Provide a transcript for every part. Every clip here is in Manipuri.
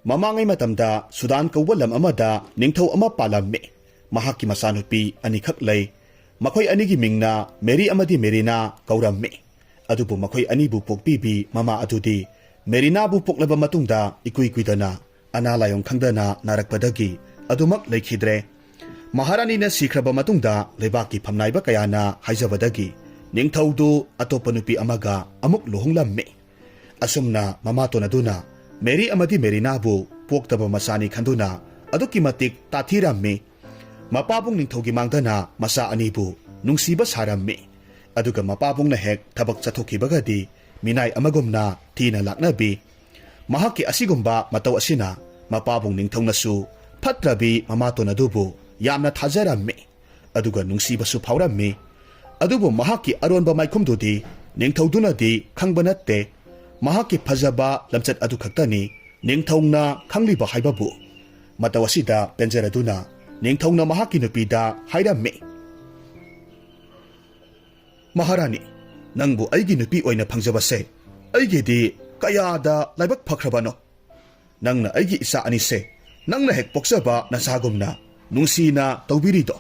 Mamangay matamda Sudan kauwalam amada ningthaw ama palammi. Mahakki masanupi anikak lay. Makoy anigi mingna Mary amadi Merina kaurammi. Adubu makoy anibu pokpibi mama adudi. Merina bu poklaba matungda ikuy-kuidana. Analayong khangdana narakpadagi. Adumak laikhidre. Maharani na sikraba matungda lebaki pamnaiba kayana haijabadagi. Ningthawdu atopanupi amaga amuk luhonglammi. Asumna mamato na duna. Mary amadi Merina bu poktaba masani khanduna. Aduki matik tathirammi. Mapabong ningthawgi mangdana masa anibu nungsiba sarammi. Aduga mapabong na hek tabak chathokibagadi minay amagumna tina laknabi. Mahaki asigumba mataw asina mapabong ningthaw nasu patrabi mamato na dubu yamna thajarammi. Aduga nungsiba su phawrammi. Adubu mahaki aronba maikhumdudi ningthawdunadi khangba natte. Mahaki phajaba lamchat adu khaktani ningthawna khangliba haibabu. Mataw asida penjaraduna ningthawna mahaki nupida hairammi. Maharani, nangbu aigi nupi oina pangjabase, aigi di kayada laibak pakrabano. Nangna aigi isa anise, nangna hek poksaba nasagumna, nungsi na taubirido.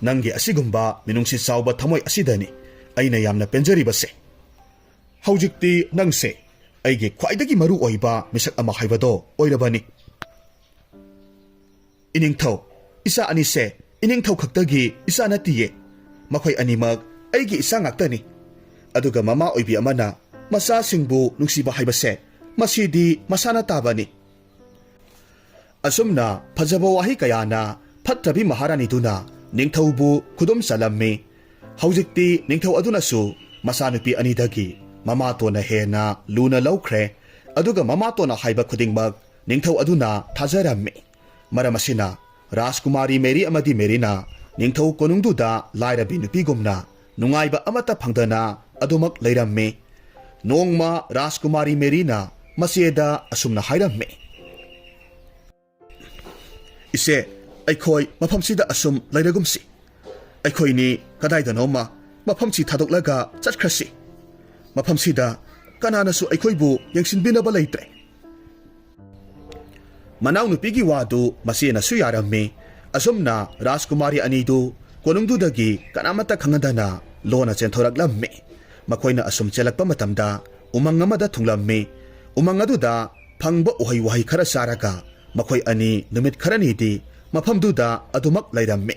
Nanggi asigumba minungsi sauba tamoy asidani, ay nayamna penjaribase. Haujikti nangse, aigi kwaidagi maru oiba misak ama haibado oirabani. Iningthaw, isa anise, iningthaw kaktagi isa natiye. Makoy animag, aigi isa ngaktani. Aduga mama oibi amana, masasingbu nungsiba haibase, masidi masana tabani. Asumna, pajaba wahi kayana, patrabi maharani duna, ningthawbu kudum salammi. Haujikti ningthaw adunasu, masanupi anidagi, mamato na hena luna lawkre, aduga mamato na haiba kudingmag, ningthaw aduna thajarammi. Maramasina, Rajkumari Mary amadi Merina, ningthaw konungduda lairabi nupigumna, nungayba amata phangdana adumak layrammi. Nongma Rajkumari Merina masieda asumna hairammi. Ise, aikhoy maphamsida asum lairagumsi. Aikhoy ni kadaidanoma maphamsi thadоклага chatkrasi. Maphamsida kananasu aikhoybu yengsinbinaba leitre. Manaw nupigi wadu masina suyarammi. Asumna Rajkumari anidu konungdudagi kanamata khangadana lona chenthoraklammi. Makoyna asum chelakpa matamda umang amada thunglammi. Umang aduda phangba uhay-wahay khara saraga makoy ani numit kharanidi maphamduda adumak layrammi.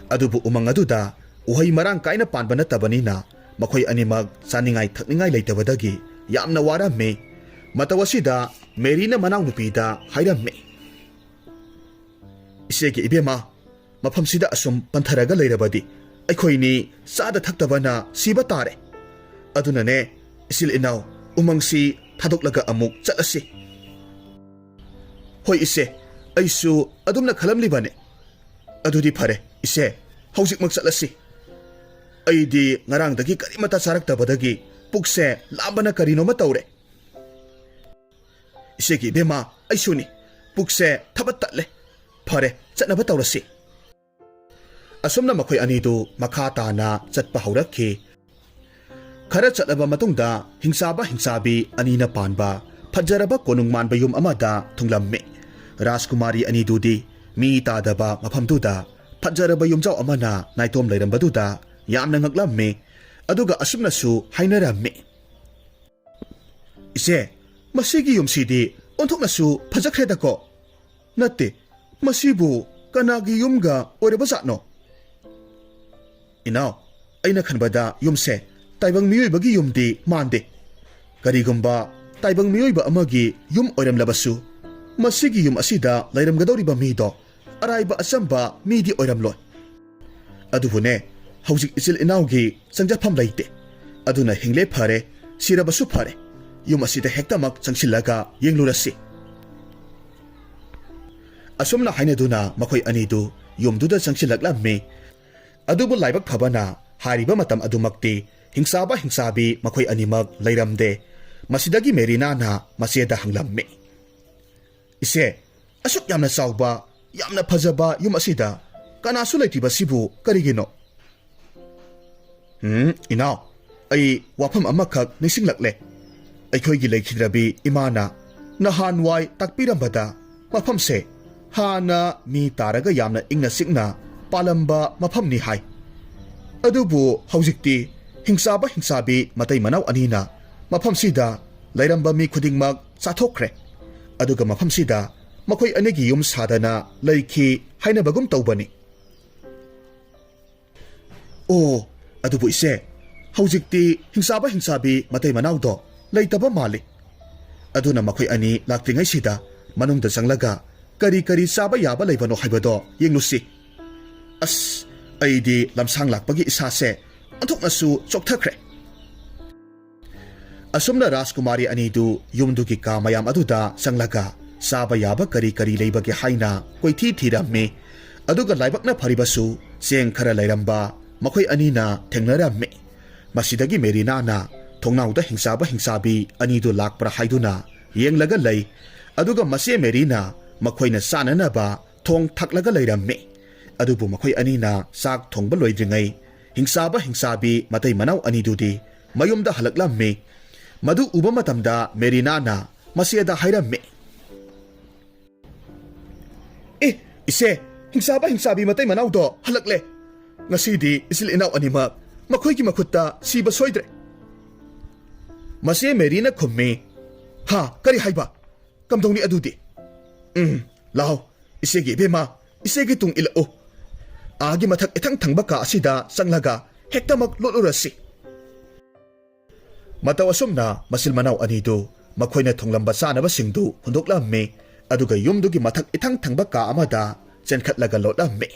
Adubu umang aduda uhay marang kaina panba natabanina makoy animag saningay thakningay laytabadagi yamna warammi. Matawasida Merina manaw nupida hairammi. Isegi ibema, maphamsida asum pantharaga lairabadi, aikhoyni sada thaktabana siba tare. Adunane, isil inaw, umangsi thadoklaga amuk chatasi. Hoy ise, aisu adumna khalamlibane. Adudi phare, ise, haujik magchatasi. Aidi ngarangdagi karimata saraktabadagi, pukse lambana karino matawre. Isegi ibema, aisuni, pukse thabat tatle. Phare chatnaba tawrasi. Asumna makoy anidu makha tana chatpa haurakhi. Khara chatnaba matungda hingsaba hingsabi anina panba phajaraba konungmanba yum amada thunglammi. Rajkumari anidudi mi tadaba maphamduda phajaraba yumjaw amana naitom leirambaduda yamna ngaklammi. Aduga asumnasu hainarammi. Ise, masigi yumsidi onthoknasu phajakredako. Natte masibu kanagi yumga oirabasatno. Inaw, aina khanbada yumse taibang miyoybagi yumdi mande. Karigumba taibang miyoyba amagi yum oiramlabasu. Masigi yum asida layramgadawriba mido arayba asamba midi oiramloy. Adubune, haujik isil inawgi sangjapam layte. Aduna hingle phare, sirabasu phare. Yum asida hektamak changsilaga yenglurasi. Asumna hainaduna makoy anidu yumduda changsilaklammi. Adubu laibak phabana hariba matam adumakti hingsaba hingsabi makoy animag layramde. Masidagi Merina na masieda hanglammi. Ise, asuk yamna sauba, yamna phajaba yum asida kanasu laytiba sibu karigino. Inaw, ay wapam amakak nisinglakle. Aikhoygi laikhidrabi imana Nahanway takpirambada mafamse hana mi taraga yamna ingna sikna palamba mafamni hai. Adubu haujikti hingsaba hingsabi matai manaw anina mafamsida lairamba mi khudingmak chathokre. Aduga mafamsida makhoi anigi yum sadana laiki hainabagum tawbani. Oh, adubu ise haujikti hingsaba hingsabi matai manawdo laitaba mali. Aduna makhoi ani laktingai sida manungda sanglaga kari kari saba yaba laibano haibado yengnusi. As aidi lamsang lakpagi isase anthoknasu chokthakre. Asumna Rajkumari anidu yumdugi ka mayam aduda sanglaga saba yaba kari kari leibagi haina koithi thiramme. Aduga laibakna pharibasu seng khara lairamba makhoi anina thengnaramme. Masidagi Merina na thongnauda hingsaba hingsabi anidu lakpra haiduna yenglaga lay. Aduga mase Merina makhoina sananaba thong thaklaga lairamme. Adubu makhoi anina sak thongba loidringai hingsaba hingsabi matai manaw anidudi mayumda halaklamme. Madu uba matamda Merina na masiada hairamme. Ise hingsaba hingsabi matai manawdo halakle. Ngasidi isil inaw animak makhoi ki makhutta siba soidre. Mase Merina khumme ha kari haiba kamdongni adudi. Lao isegi bema isegi tung ilao. Agi mathak ithang thangba ka asida sanglaga hektamak lolurasi. Mataw asumna masil manaw anidu makhoina thonglamba sanaba singdu hundoklamme. Aduga yumdugi mathak ithang thangba ka amada chenkhatlaga lotlamme.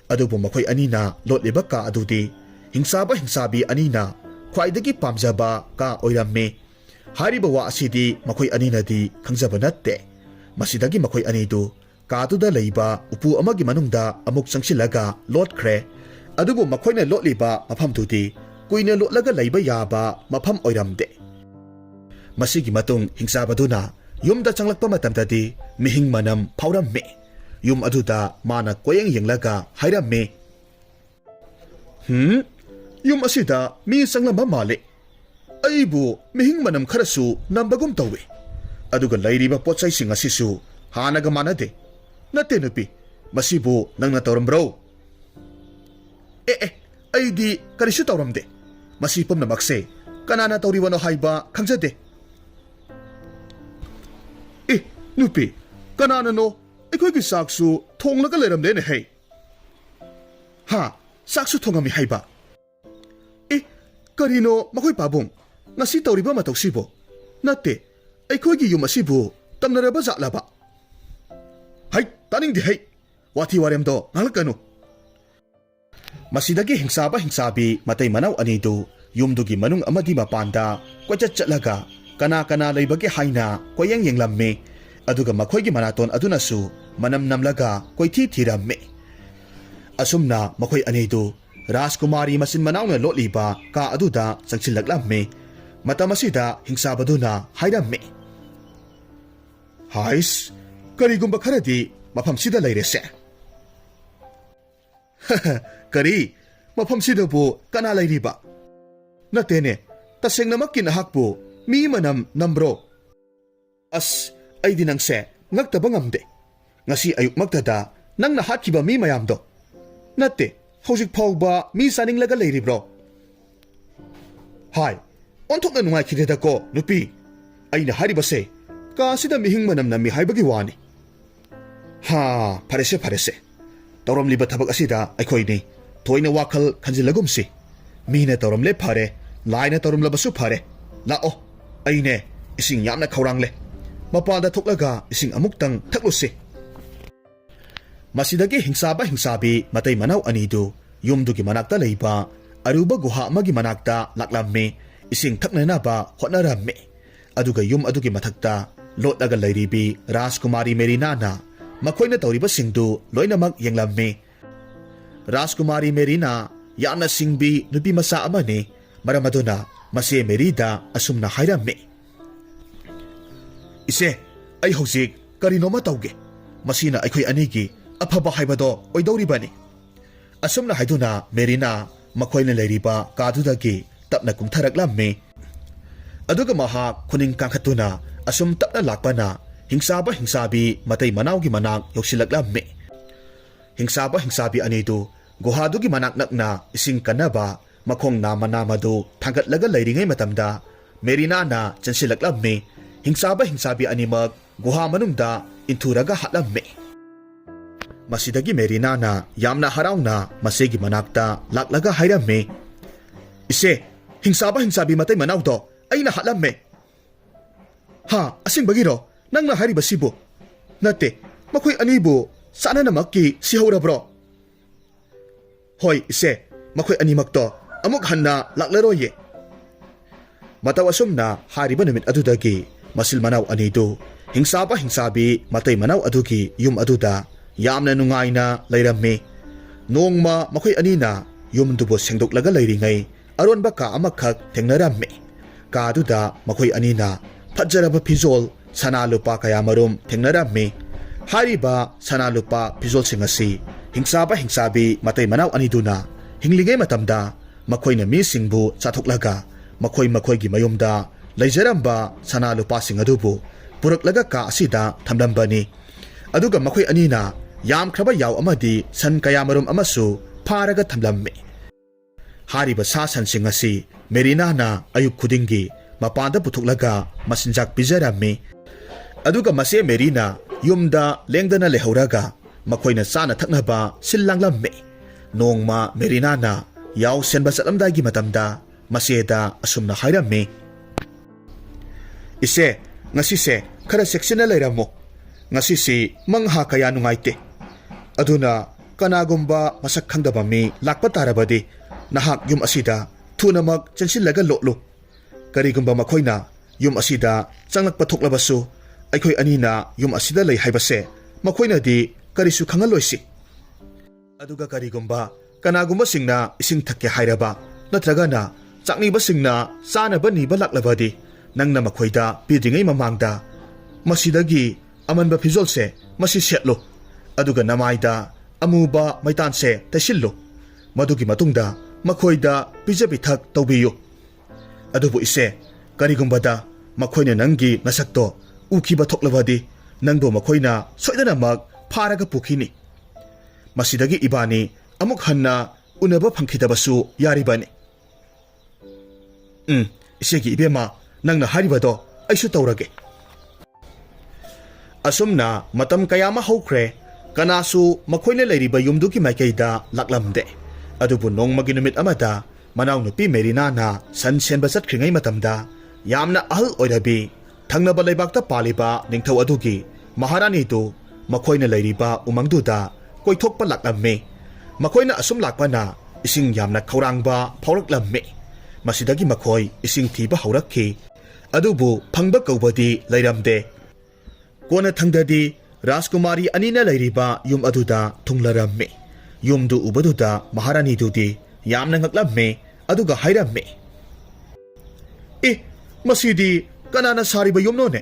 Adubu makhoi anina lotliba ka adudi hingsaba hingsabi anina khwaidagi pamjaba ka oiramme. Hariba wa asidi makhoi aninadi khangjaba natte. Masidagi makhoi anidu kaatuda leiba upu amagi manungda amuk changsilaga lotkhre. Adubu makhoina lotliba mafamdudi kuina lotlaga leiba yaba mafam oiramde. Masigi matung hingsabaduna yumda changlakpa matamdadi mihing manam phawramme. Yum aduda mana koyeng yenglaga hairamme. Yum asida mi sanglamba male. Aibu mihing manam kharasu nambagum tawe. Aduga lairiba potsai sing asisu hanaga manade. Nate nupi masibu nangna tawrambro. Aidi karisu tawramde. Masipam na makse kanana tawriwano haiba khangjade. Nupi kanana no ꯑꯩꯈꯣꯏꯒꯤ ꯆꯥꯛꯁꯨ ꯊꯣꯡꯂꯒ ꯂꯩꯔꯝꯗꯦꯅꯦ ꯍꯩ ꯍꯥ ꯆꯥꯛꯁꯨ ꯊꯣꯡꯉꯝꯃꯤ ꯍꯥꯏꯕ ꯀꯔꯤꯅꯣ ꯃꯈꯣꯏ ꯄꯥꯕꯨꯡ ꯉꯁꯤ ꯇꯧꯔꯤꯕ ꯃꯇꯧꯁꯤꯕꯨ ꯅꯠꯇꯦ ꯑꯩꯈꯣꯏꯒꯤ ꯌꯨꯝ ꯑꯁꯤꯕꯨ ꯇꯝꯅꯔꯕ ꯖꯥꯠꯂꯕ ꯍꯩ ꯇꯥꯅꯤꯡꯗꯦ ꯍꯩ ꯋꯥꯊꯤ ꯋꯥꯔꯦꯝꯗꯣ ꯉꯥꯡꯂꯛꯀꯅꯨ ꯃꯁꯤꯗꯒꯤ ꯍꯤꯡꯁꯥꯕ ꯍꯤꯡꯁꯥꯕꯤ ꯃꯇꯩ ꯃꯅꯥꯎ ꯑꯅꯤꯗꯨ ꯌꯨꯝꯗꯨꯒꯤ ꯃꯅꯨꯡ ꯑꯃꯗꯤ ꯃꯄꯥꯟꯗ ꯀꯣꯏꯆꯠ ꯆꯠꯂꯒ ꯀꯅꯥ ꯀꯅꯥ ꯂꯩꯕꯒꯦ ꯍꯥꯏꯅ ꯀꯣꯌꯦꯡ ꯌꯦꯡꯂꯝꯃꯤ ꯑꯗꯨꯒ ꯃꯈꯣꯏꯒꯤ ꯃꯅꯥꯇꯣꯟ ꯑꯗꯨꯅꯁꯨ ꯃꯅꯝ ꯅꯝꯂꯒ ꯀꯣꯏꯊꯤ ꯊꯤꯔꯝꯃꯤ ꯑꯁꯨꯝꯅ ꯃꯈꯣꯏ ꯑꯅꯤꯗꯨ ꯔꯥꯖꯀꯨꯃꯥꯔꯤ ꯃꯆꯤꯟ ꯃꯅꯥꯎꯅ ꯂꯣꯠꯂꯤꯕ ꯀꯥ ꯑꯗꯨꯗ ꯆꯪꯁꯤꯜꯂꯛꯂꯝꯃꯤ ꯃꯇꯝ ꯑꯁꯤꯗ ꯍꯤꯡꯁꯥꯕꯗꯨꯅ ꯍꯥꯏꯔꯝꯃꯤ ꯍꯥꯏꯁ ꯀꯔꯤꯒꯨꯝꯕ ꯈꯔꯗꯤ ꯃꯐꯝꯁꯤꯗ ꯂꯩꯔꯦꯁꯦ ꯀꯔꯤ ꯃꯐꯝꯁꯤꯗꯕꯨ ꯀꯅꯥ ꯂꯩꯔꯤꯕ ꯅꯠꯇꯦꯅꯦ ꯇꯁꯦꯡꯅꯃꯛꯀꯤ ꯅꯍꯥꯛꯄꯨ ꯃꯤ ꯃꯅꯝ ꯅꯝꯕ꯭ꯔꯣ ꯑꯁ ꯑꯩꯗꯤ ꯅꯪꯁꯦ ꯉꯛꯇꯕ ꯉꯝꯗꯦ ꯉꯁꯤ ꯑꯌꯨꯛꯃꯛꯇꯗ ꯅꯪꯅ ꯍꯥꯠꯈꯤꯕ ꯃꯤ ꯃꯌꯥꯝꯗꯣ ꯅꯠꯇꯦ ꯍꯧꯖꯤꯛ ꯐꯥꯎꯕ ꯃꯤ ꯆꯥꯅꯤꯡꯂꯒ ꯂꯩꯔꯤꯕ꯭ꯔꯣ ꯍꯥꯏ ꯑꯣꯟꯊꯣꯛꯅ ꯅꯨꯡꯉꯥꯏꯈꯤꯗꯦꯗꯀꯣ ꯅꯨꯄꯤ ꯑꯩꯅ ꯍꯥꯏꯔꯤꯕꯁꯦ ꯀꯥꯁꯤꯗ ꯃꯤꯍꯤꯡ ꯃꯅꯝ ꯅꯝꯃꯤ ꯍꯥꯏꯕꯒꯤ ꯋꯥꯅꯤ ꯍꯥ ꯐꯔꯦꯁꯦ ꯐꯔꯦꯁꯦ ꯇꯧꯔꯝꯂꯤꯕ ꯊꯕꯛ ꯑꯁꯤꯗ ꯑꯩꯈꯣꯏꯅꯤ ꯊꯣꯏꯅ ꯋꯥꯈꯜ ꯈꯟꯖꯤꯜꯂꯒꯨꯝꯁꯤ ꯃꯤꯅ ꯇꯧꯔꯝꯂꯦ ꯐꯔꯦ ꯂꯥꯏꯅ ꯇꯧꯔꯝꯂꯕꯁꯨ ꯐꯔꯦ ꯂꯥꯛꯑꯣ ꯑꯩꯅꯦ ꯏꯁꯤꯡ ꯌꯥꯝꯅ ꯈꯧꯔꯥꯡꯂꯦ ꯃꯄꯥꯟꯗ ꯊꯣꯛꯂꯒ ꯏꯁꯤꯡ ꯑꯃꯨꯛꯇꯪ ꯊꯛꯂꯨꯁꯤ ꯃꯁꯤꯗꯒꯤ ꯍꯤꯡꯁꯥꯕ ꯍꯤꯡꯁꯥꯕꯤ ꯃꯇꯩ ꯃꯅꯥꯎ ꯑꯅꯤꯗꯨ ꯌꯨꯝꯗꯨꯒꯤ ꯃꯅꯥꯛꯇ ꯂꯩꯕ ꯑꯔꯨꯕ ꯒꯨꯍꯥ ꯑꯃꯒꯤ ꯃꯅꯥꯛꯇ ꯂꯥꯛꯂꯝꯃꯤ ꯏꯁꯤꯡ ꯊꯛꯅꯅꯕ ꯍꯣꯠꯅꯔꯝꯃꯤ ꯑꯗꯨꯒ ꯌꯨꯝ ꯑꯗꯨꯒꯤ ꯃꯊꯛꯇ ꯂꯣꯠꯂꯒ ꯂꯩꯔꯤꯕꯤ ꯔꯥꯖꯀꯨꯃꯥꯔꯤ ꯃꯦꯔꯤꯅꯥꯅ ꯃꯈꯣꯏꯅ ꯇꯧꯔꯤꯕꯁꯤꯡꯗꯨ ꯂꯣꯏꯅꯃꯛ ꯌꯦꯡꯂꯝꯃꯤ ꯔꯥꯖꯀꯨꯃꯥꯔꯤ ꯃꯦꯔꯤꯅꯥ ꯌꯥꯝꯅ ꯁꯤꯡꯕꯤ ꯅꯨꯄꯤ ꯃꯆꯥ ꯑꯃꯅꯤ ꯃꯔꯝ ꯑꯗꯨꯅ ꯃꯆꯦ ꯃꯦꯔꯤꯗ ꯑꯁꯨꯝꯅ ꯍꯥꯏꯔꯝꯃꯤ ꯏꯆꯦ ꯑꯩ ꯍꯧꯖꯤꯛ ꯀꯔꯤꯅꯣꯃ ꯇꯧꯒꯦ ꯃꯁꯤꯅ ꯑꯩꯈꯣꯏ ꯑꯅꯤꯒꯤ ꯑꯐꯕ ꯍꯥꯏꯕꯗꯣ ꯑꯣꯏꯗꯧꯔꯤꯕꯅꯤ ꯑꯁꯨꯝꯅ ꯍꯥꯏꯗꯨꯅ ꯃꯦꯔꯤꯅꯥ ꯃꯈꯣꯏꯅ ꯂꯩꯔꯤꯕ ꯀꯥꯗꯨꯗꯒꯤ ꯇꯞꯅ ꯀꯨꯝꯊꯔꯛꯂꯝꯃꯤ ꯑꯗꯨꯒ ꯃꯍꯥꯛ ꯈꯨꯅꯤꯡ ꯀꯥꯡꯈꯠꯇꯨꯅ asum tapna lakpana hingsaba hingsabi matay manawgi manak yoksilaklammi. Hingsaba hingsabi anidu guhadugi manak nakna ising kanaba makhong nama-namadu tanggatlaga layringay matamda Merina na chansilaklammi. Hingsaba hingsabi animag guha manungda inturaga hatlammi. Masidagi Merina na yamna haraw na masigi manakta laklaga hayrammi. Ise, hingsaba hingsabi matay manaw do ay nahatlamme. Ha, asing bagiro, nang nahari ba sibo? Nate, makoy anibo, sana na maki sihawra bro. Hoy, ise, makoy animag to, amok hanna laklaroye. Matawasum na hari ba namin adudagi, masil manaw anido, hingsaba hingsabi matay manaw adugi yum aduda, yamna nungay na layrammi. Noong makoy anina, yum dubo sengdok laga layringay, aron baka amakak tengnarammi. Kaduda makoy anina, Padjaraba pizol sanalupa kaya marum tengnarammi. Hariba sanalupa pizol singasi. Hingsaba hingsabi matay manaw aniduna. Hinglingay matamda. Makoy na misingbu sa tuklaga. Makoy gimayumda. Layjaramba sanalupa singadubu. Puraklaga ka asida tamlambani. Aduga makoy anina. Yam kraba yaw amadi san kaya marum amasu paraga tamlammi. Hariba sasan singasi. Merina na ayub kudingi. Mapanda putuklaga masinjak pijarammi. Aduga mase Merina yumda lengdana lehauraga makoy na sana taknaba silanglammi. Noong Merina na yaw senba salamdagi matamda maseda asum na hayrammi. Ise, ngasise kara seksyon na layram mo. Ngasisi mangha kaya nungayte. Aduna kanagumba masakhang dabami lakpatarabadi nahak yum asida tunamag chansilaga lolo. Karigumba makoy na yum asida sanglak patuklabaso ay koy anina yum asida lay haybase makoy na di karisu kangaloysi. Aduga karigumba kanagumba singna ising takke hayraba natraga na chakniba singna sana ba ni balaklabadi nang na makoy da pidingay mamangda masidagi amanba pizolse masisetlo. Aduga namayda amuba maytanse tasillo. Madugi matungda makoy da pijabithak tawbiyo. Adubu ise, karigumbada makoy na nanggi nasakto ukiba toklabadi nangdo makoy na soydana mag paraga pukini. Masidagi ibani amuk hanna unaba pangkitabasu yaribani. Isegi ibema nang na haribado ay su tawrage. Asum na matam kaya mahawkre kanasu makoy na layriba yumduki maykayda laklamde. Adubu nong maginumit amada manaw nupi Merina na san senba satkringay matamda yamna ahal oirabi thangnaba laybakta paliba ningthaw adugi maharani tu makoy na layriba umangduda koithokpa laklammi. Makoy na asum lakpa na ising yamna kaurangba phawraklammi. Masidagi makoy ising thiba hawrakki. Adubu phangba kaubadi layramde. Kona thangdadi Rajkumari anina layriba yum aduda thunglarammi. Yumdu ubaduda maharani dudi yamna ngaklammi aduga hayrammi. Masidi kanana sariba yum none?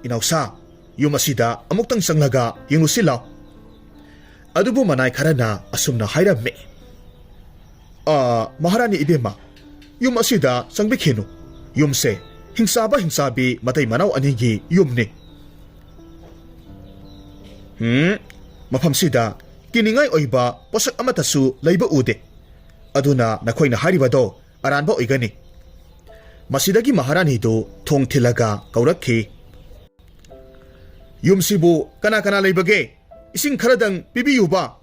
Inawsa, yum asida amuktang sanglaga yung usilaw. Adubu manay karana asum na hayrammi. Maharani ibema, yum asida sangbikino. Yum se, hingsaba hingsabi matay manaw anigi yum ni. Mapamsida, kiningay oiba posak amatasu layba ude. Aduna nakoy na haribado aranba oigani. Masidagi maharani do thong tilaga kaurakki. Yumsibu kana laybage ising karadang bibiyu ba?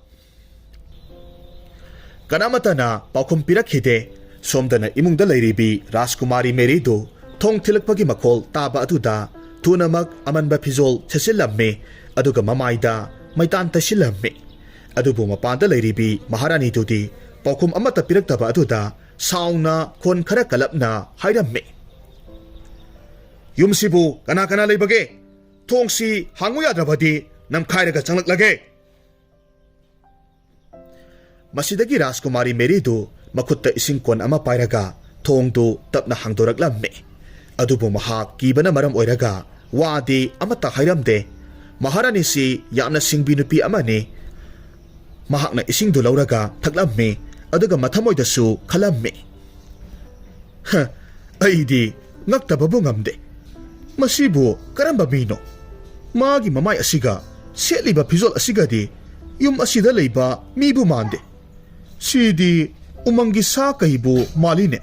Kanamata na paukum pirakhide somdana imungda layribi Rajkumari Meri do thong tilakpagi makol taba aduda tunamag amanba pizol chasilamme aduga mamayda maitan tasilamme. Adubu mapanda layribi maharani dudi paukum amata piraktaba aduda sauna kon khara kalapna hayramme. Yumsibu kana laybage thongsi hanguyadrabadi namkhairaga changlaklage. Masidagi Rajkumari Meri do makutta ising kon ama pairaga thongdu tapna hangdoraklamme. Adubu mahak kibana maram oiraga wadi amata hayramde. Maharani si yamna singbi nupi amani. Mahakna ising do lauraga thaklamme aduga mathamoydasu khalamme. Aidi ngaktababu ngamde ꯃꯁꯤꯕꯨ ꯀꯔꯝꯕ ꯃꯤꯅꯣ? ꯃꯥꯒꯤ ꯃꯃꯥꯏ ꯑꯁꯤꯒ ꯁꯦꯠꯂꯤꯕ ꯐꯤꯖꯣꯜ ꯑꯁꯤꯒꯗꯤ ꯌꯨꯝ ꯑꯁꯤꯗ ꯂꯩꯕ ꯃꯤꯕꯨ ꯃꯥꯟꯗꯦ꯫ ꯁꯤꯗꯤ ꯎꯃꯪꯒꯤ ꯁꯥ ꯀꯩꯕꯨ ꯃꯥꯜꯂꯤꯅꯦ꯫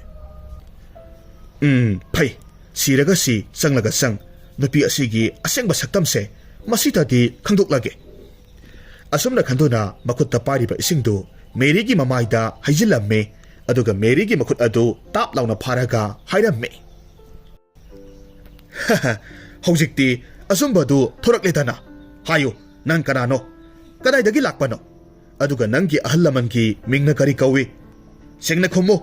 ꯐꯩ, ꯁꯤꯔꯒꯁꯤ ꯆꯪꯂꯒ ꯆꯪ ꯅꯨꯄꯤ ꯑꯁꯤꯒꯤ ꯑꯁꯦꯡꯕ ꯁꯛꯇꯝꯁꯦ ꯃꯁꯤꯗꯗꯤ ꯈꯪꯗꯣꯛꯂꯒꯦ꯫ ꯑꯁꯨꯝꯅ ꯈꯟꯗꯨꯅ ꯃꯈꯨꯠꯇ ꯄꯥꯏꯔꯤꯕ ꯏꯁꯤꯡꯗꯨ ꯃꯦꯔꯤꯒꯤ ꯃꯃꯥꯏꯗ ꯍꯩꯖꯤꯜꯂꯝꯃꯤ, ꯑꯗꯨꯒ ꯃꯦꯔꯤꯒꯤ ꯃꯈꯨꯠ ꯑꯗꯨ ꯇꯥꯞ ꯂꯥꯎꯅ ꯐꯥꯔꯒ ꯍꯥꯏꯔꯝꯃꯤ, ꯍꯧꯖꯤꯛꯇꯤ ꯑꯆꯨꯝꯕꯗꯨ ꯊꯣꯔꯛꯂꯦꯗꯅ꯫ ꯍꯥꯏꯌꯨ, ꯅꯪ ꯀꯅꯥꯅꯣ? ꯀꯗꯥꯏꯗꯒꯤ ꯂꯥꯛꯄꯅꯣ? ꯑꯗꯨꯒ ꯅꯪꯒꯤ ꯑꯍꯜ ꯂꯃꯟꯒꯤ ꯃꯤꯡꯅ ꯀꯔꯤ ꯀꯧꯏ? ꯁꯦꯡꯅ ꯈꯨꯝꯃꯨ꯫